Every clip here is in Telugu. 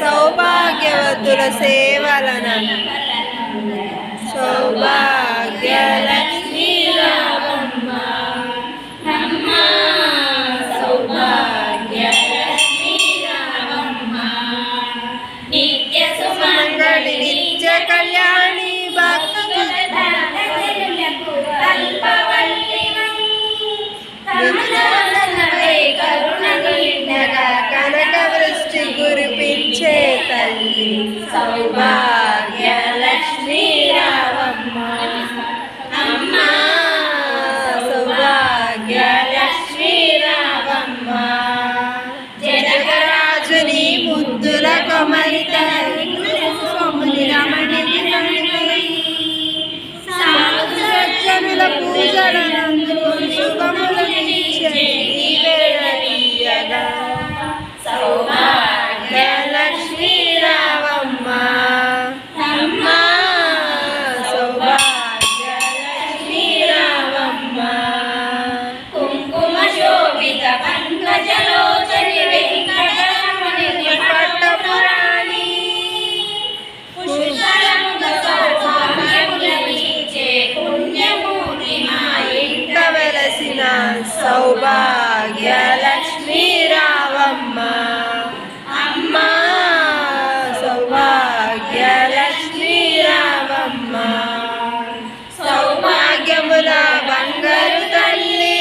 సౌభాగ్యవతుల సేవలన సౌభాగ్యలక్ష్మీ రావమ్మ అమ్మ సౌభాగ్యలక్ష్మీ రావమ్మ నిత్య సుమంగళి నిత్య కళ్యాణి కనక వృష్టి కురిపించే తల్లి సౌభాగ్యలక్ష్మీ రావమ్మ అమ్మ సౌభాగ్యలక్ష్మీ రావమ్మ జనకరాజుని ముద్దుల కొమరిత సజ్జనుల పూజలందు శుభములనిచ్చగా సౌభాగ్యలక్ష్మీ రావమ్మ అమ్మ సౌభాగ్యలక్ష్మీ రావమ్మ కుంకుమ శోభిత పంకజలోచని వెంకటరమణి పట్టపురాణి పుష్కరముగ సౌభాగ్యములనిచ్చే పుణ్యమూర్తి మా ఇంట వెలసిన సౌభాగ్యలక్ష్మీ రావమ్మ అమ్మ సౌభాగ్యలక్ష్మీ రావమ్మ సౌభాగ్యముల బంగారు తల్లి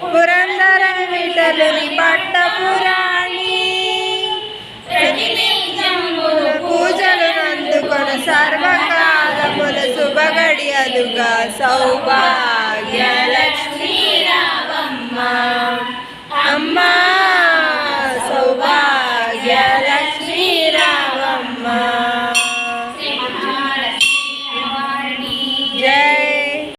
పురందర విఠలుని పట్టపురాణి ప్రతినిత్యములు పూజలు నందుకొని సర్వకాలముల శుభగడియలుగా సౌభాగ్యలక్ష్మీ